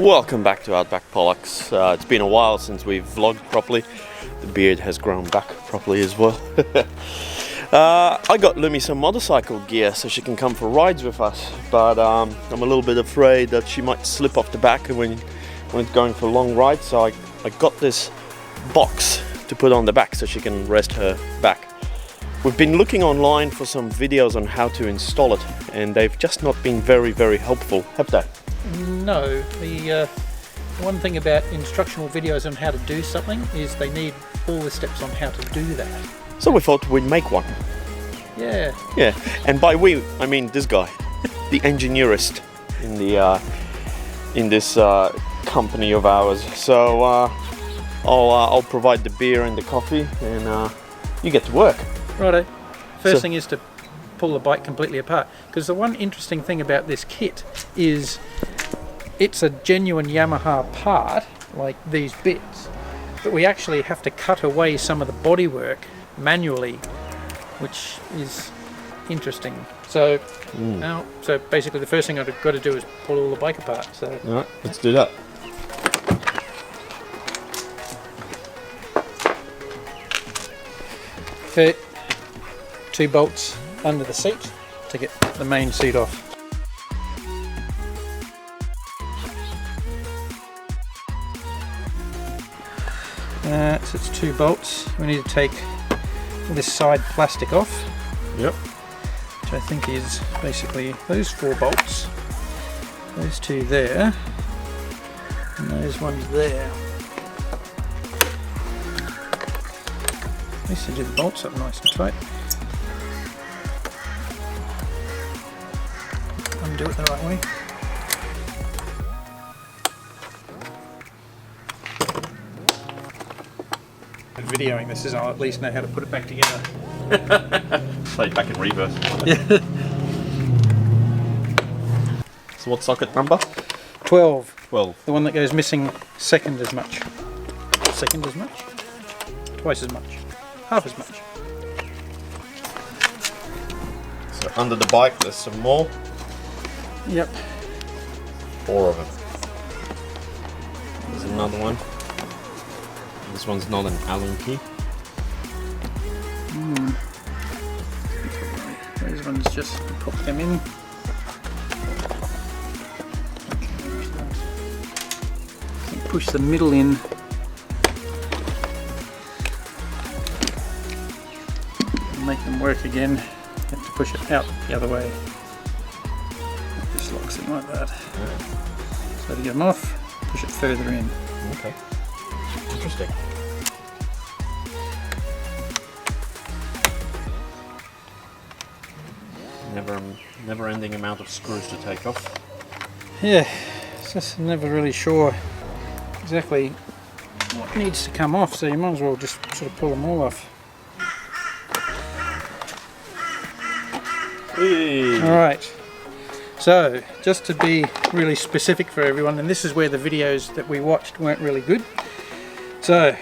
Welcome back to Outback Polaks. It's been a while since we've vlogged properly. The beard has grown back properly as well. I got Lumi some motorcycle gear so she can come for rides with us, but I'm a little bit afraid that she might slip off the back when it's going for long rides, so I got this box to put on the back so she can rest her back. We've been looking online for some videos on how to install it, and they've just not been very helpful, have they? No, the one thing about instructional videos on how to do something is they need all the steps on how to do that. So we thought we'd make one. Yeah. Yeah, and by we, I mean this guy, the engineerist in this company of ours. So I'll provide the beer and the coffee, and you get to work. Righto. First thing is to pull the bike completely apart, because the one interesting thing about this kit is it's a genuine Yamaha part, like these bits, but we actually have to cut away some of the bodywork manually, which is interesting. So now, so basically the first thing I've got to do is pull all the bike apart. So all right, let's do that. Okay, 2 bolts under the seat to get the main seat off. So it's 2 bolts. We need to take this side plastic off. Yep. Which I think is basically those 4 bolts. Those 2 there. And those ones there. At least I do the bolts up nice and tight. Undo it the right way. Videoing this is, I'll at least know how to put it back together. Play it back in reverse. Yeah. So what socket number? 12. 12. The one that goes missing second as much. Second as much? Twice as much. Half as much. So under the bike there's some more. Yep. 4 of them. There's another one. This one's not an Allen key. Those ones just pop them in. Push the middle in. And make them work again. You have to push it out the other way. It just locks in like that. Yeah. So to get them off, push it further in. Okay. Interesting. Never-ending amount of screws to take off. Yeah, it's just never really sure exactly what needs to come off, so you might as well just sort of pull them all off. Hey. Alright, so just to be really specific for everyone, and this is where the videos that we watched weren't really good. So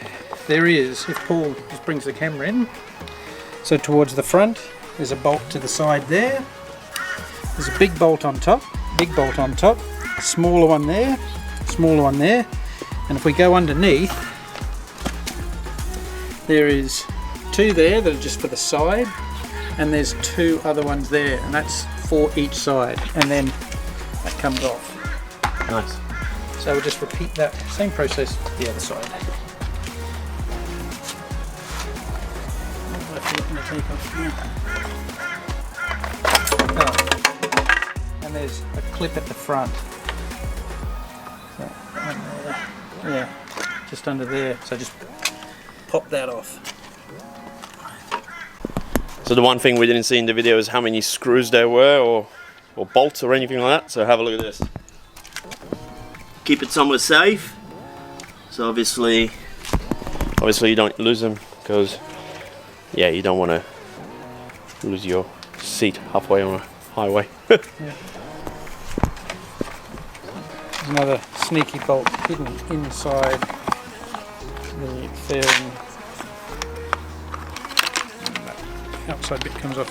there is, if Paul just brings the camera in, so towards the front there's a bolt to the side there, there's a big bolt on top, smaller one there, and if we go underneath there is 2 there that are just for the side, and there's 2 other ones there, and that's for each side, and then that comes off. Nice. So we'll just repeat that same process the other side. And there's a clip at the front. So there. Yeah, just under there. So just pop that off. So the one thing we didn't see in the video is how many screws there were, or bolts or anything like that. So have a look at this. Keep it somewhere safe. So obviously you don't lose them, because yeah, you don't want to lose your seat halfway on a highway. Yeah. There's another sneaky bolt hidden inside the fairing. Outside bit comes off.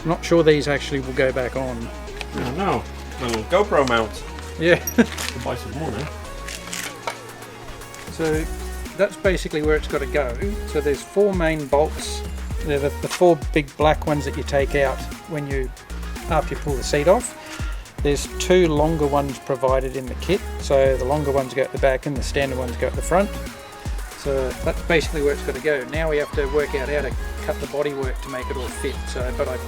I'm not sure these actually will go back on. Oh no, little GoPro mount. Yeah. We'll buy some more now. So that's basically where it's got to go. So there's 4 main bolts. They're the 4 big black ones that you take out after you pull the seat off. There's 2 longer ones provided in the kit. So the longer ones go at the back and the standard ones go at the front. So that's basically where it's got to go. Now we have to work out how to cut the bodywork to make it all fit. But I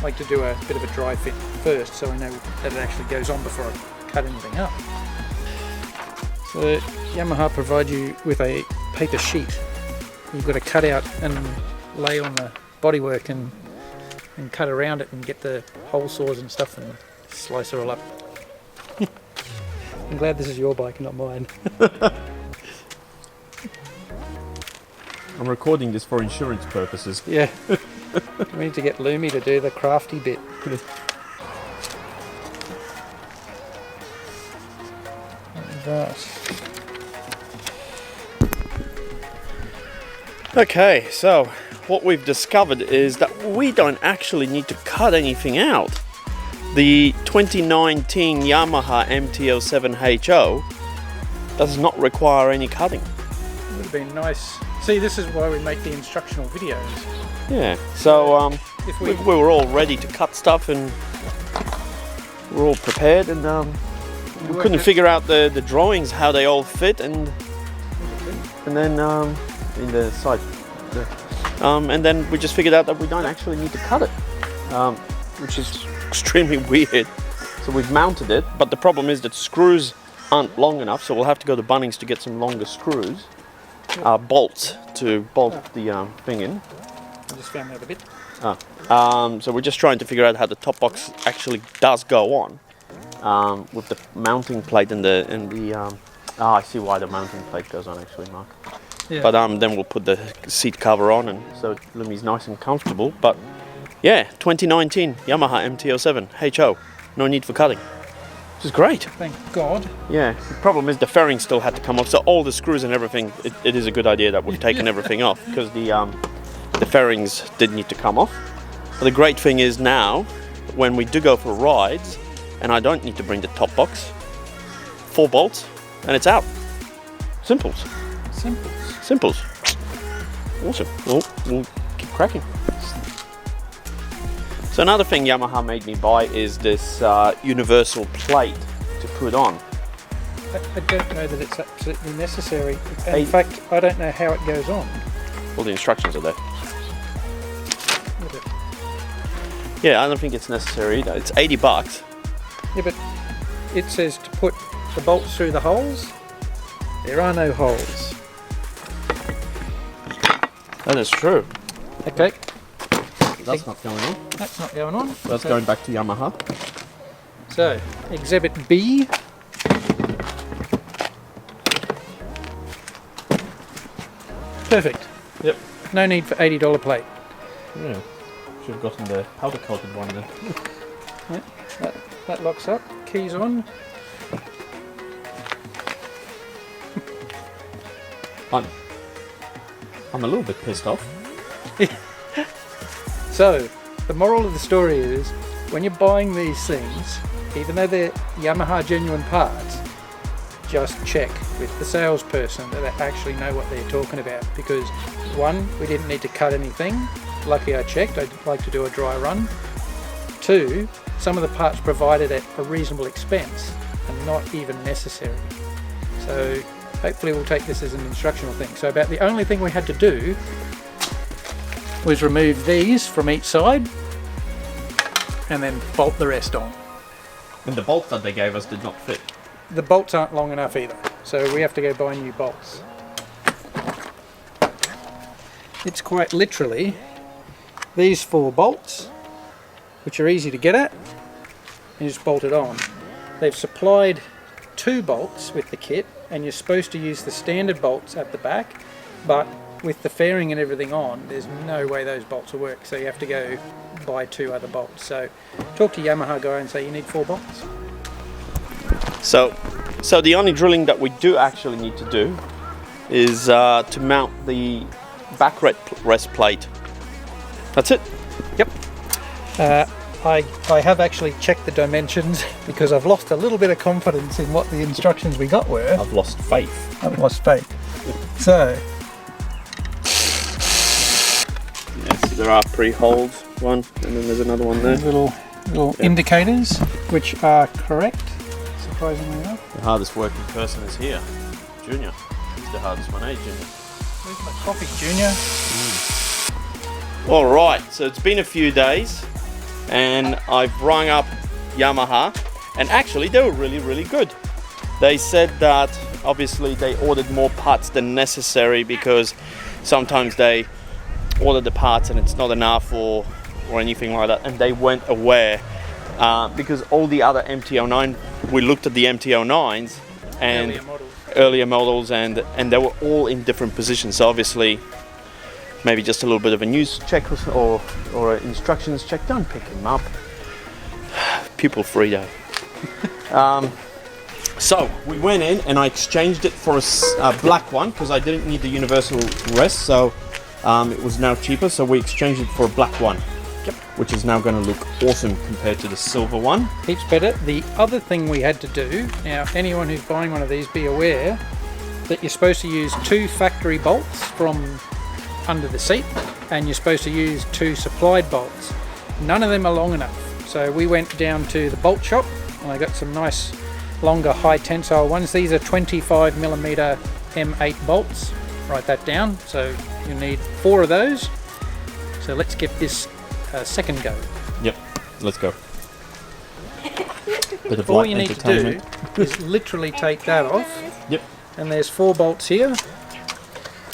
like to do a bit of a dry fit first, so I know that it actually goes on before I cut anything up. So Yamaha provide you with a paper sheet. You've got to cut out and lay on the bodywork and cut around it and get the hole saws and stuff and slice it all up. I'm glad this is your bike and not mine. I'm recording this for insurance purposes. Yeah. We need to get Lumi to do the crafty bit. Right. Okay, so what we've discovered is that we don't actually need to cut anything out. The 2019 Yamaha MT07 HO does not require any cutting. It would have been nice. See, this is why we make the instructional videos. Yeah, so If we were all ready to cut stuff and we're all prepared, and we couldn't figure out the drawings, how they all fit, and then in the side, and then we just figured out that we don't actually need to cut it, which is extremely weird. So we've mounted it, but the problem is that screws aren't long enough, so we'll have to go to Bunnings to get some longer screws, bolts to bolt the thing in. I just found the other bit. So we're just trying to figure out how the top box actually does go on, with the mounting plate and the I see why the mounting plate goes on actually, Mark. Yeah. But then we'll put the seat cover on, and so Lumi's nice and comfortable. But yeah, 2019 Yamaha MT07 HO, no need for cutting, which is great. Thank God. Yeah, the problem is the fairing still had to come off, so all the screws and everything, it is a good idea that we've taken everything off, because the fairings did need to come off. But the great thing is now, when we do go for rides, and I don't need to bring the top box, 4 bolts, and it's out. Simples. Simples. Awesome. Well, we'll keep cracking. So another thing Yamaha made me buy is this universal plate to put on. I don't know that it's absolutely necessary. In fact, I don't know how it goes on. All the instructions are there. Yeah, I don't think it's necessary. It's $80. Yeah, but it says to put the bolts through the holes. There are no holes. That is true. Okay. That's not going on. That's not going on. That's going back to Yamaha. So, Exhibit B. Perfect. Yep. No need for $80 plate. Yeah. Should have gotten the powder coated one then. Yeah, that locks up. Keys on. I'm a little bit pissed off. So, the moral of the story is, when you're buying these things, even though they're Yamaha genuine parts, just check with the salesperson that they actually know what they're talking about. Because 1, we didn't need to cut anything. Lucky I checked. I'd like to do a dry run. 2, some of the parts provided at a reasonable expense and not even necessary. So hopefully we'll take this as an instructional thing. So about the only thing we had to do was remove these from each side and then bolt the rest on. And the bolts that they gave us did not fit. The bolts aren't long enough either, so we have to go buy new bolts. It's quite literally these 4 bolts, which are easy to get at, and you just bolt it on. They've supplied 2 bolts with the kit, and you're supposed to use the standard bolts at the back, but with the fairing and everything on, there's no way those bolts will work, so you have to go buy 2 other bolts. So talk to Yamaha guy and say you need 4 bolts. So the only drilling that we do actually need to do is to mount the backrest plate. That's it. Yep. I have actually checked the dimensions because I've lost a little bit of confidence in what the instructions we got were. I've lost faith. I've lost faith. So, Yes, there are pre-holds, one, and then there's another one there. little indicators, which are correct, surprisingly enough. The hardest working person is here, Junior. He's the hardest one, eh, Junior? Where's my coffee, Junior? All right, so it's been a few days, and I've rung up Yamaha, and actually they were really good. They said that obviously they ordered more parts than necessary because sometimes they order the parts and it's not enough or anything like that, and they weren't aware because all the other MT09, we looked at the MT09s and earlier models and they were all in different positions, so obviously maybe just a little bit of a news check or instructions check. Don't pick him up. Pupil free day. So we went in and I exchanged it for a black one because I didn't need the universal rest, so it was now cheaper, so we exchanged it for a black one. Yep. Which is now going to look awesome compared to the silver one. Heaps better. The other thing we had to do, now anyone who's buying one of these, be aware that you're supposed to use 2 factory bolts from under the seat, and you're supposed to use 2 supplied bolts. None of them are long enough, so we went down to the bolt shop and I got some nice longer high tensile ones. These are 25mm M8 bolts. Write that down. So you need 4 of those. So let's get this second go. Yep, let's go. Bit of All light you need to do is literally take that off. Yep. And there's 4 bolts here.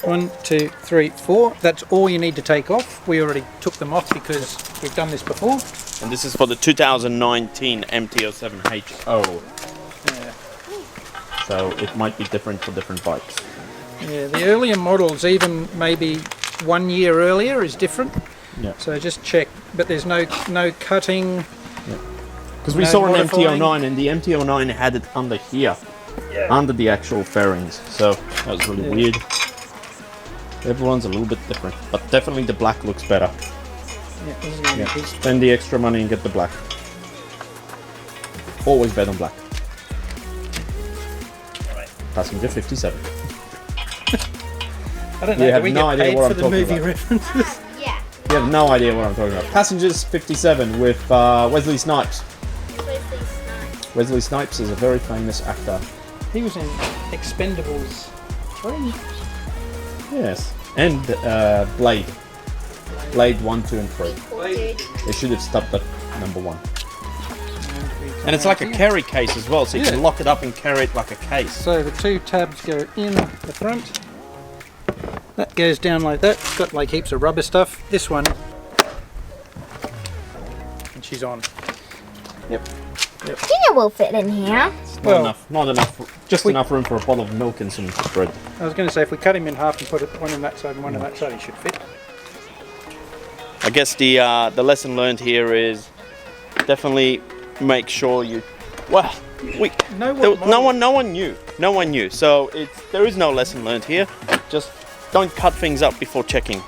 1, 2, 3, 4. That's all you need to take off. We already took them off because we've done this before. And this is for the 2019 MT07 HO. Yeah. So it might be different for different bikes. Yeah, the earlier models, even maybe 1 year earlier, is different. Yeah. So just check. But there's no cutting. Because we saw an MT09 and the MT09 had it under here. Yeah. Under the actual fairings. So that was really weird. Everyone's a little bit different, but definitely the black looks better. Yeah. Spend the extra money and get the black. Always bet on black. Alright. Passenger 57. I don't know, have no idea what I'm talking about. References? Yeah. You have no idea what I'm talking about. Passengers 57 with Wesley Snipes. Wesley Snipes. Wesley Snipes is a very famous actor. He was in Expendables 3. Yes. And Blade. Blade 1, 2 and 3. Cool, dude. They should have stopped at number 1. And it's like a carry case as well, so you can lock it up and carry it like a case. So the 2 tabs go in the front. That goes down like that. It's got like heaps of rubber stuff. This one, and she's on. Yep. Junior will fit in here. Not enough. Just enough room for a bottle of milk and some bread. I was going to say, if we cut him in half and put it one on that side and one on that side, he should fit. I guess the lesson learned here is definitely make sure you. Well, no one knew. So there is no lesson learned here. Just don't cut things up before checking.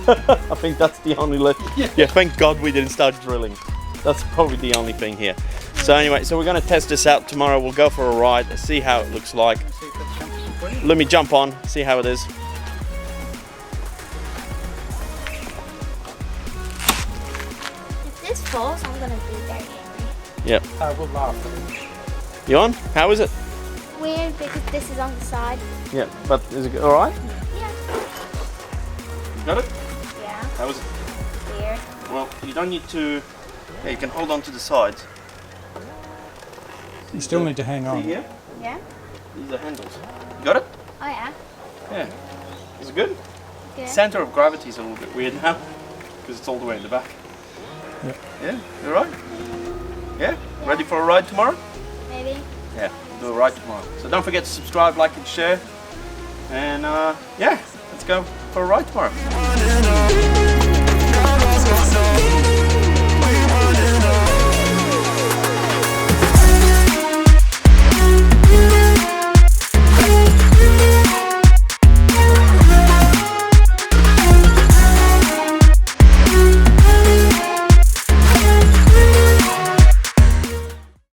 I think that's the only lesson. Yeah. Thank God we didn't start drilling. That's probably the only thing here. So anyway, so we're going to test this out tomorrow. We'll go for a ride, see how it looks like. Let me jump on, see how it is. If this falls, I'm gonna be very angry. Yep. I will laugh. You on? How is it? Weird because this is on the side. Yeah, but is it all right? Yeah. You got it? Yeah. How is it? Weird. Well, you don't need to. Yeah, you can hold on to the sides. You still need to hang on. See here? Yeah. These are handles. You got it? Oh yeah. Yeah. Is it good? Good. Center of gravity is a little bit weird now because it's all the way in the back. Yep. Yeah. You alright? Yeah. Ready for a ride tomorrow? Maybe. Yeah. We'll do a ride tomorrow. So don't forget to subscribe, like, and share. And yeah, let's go for a ride tomorrow.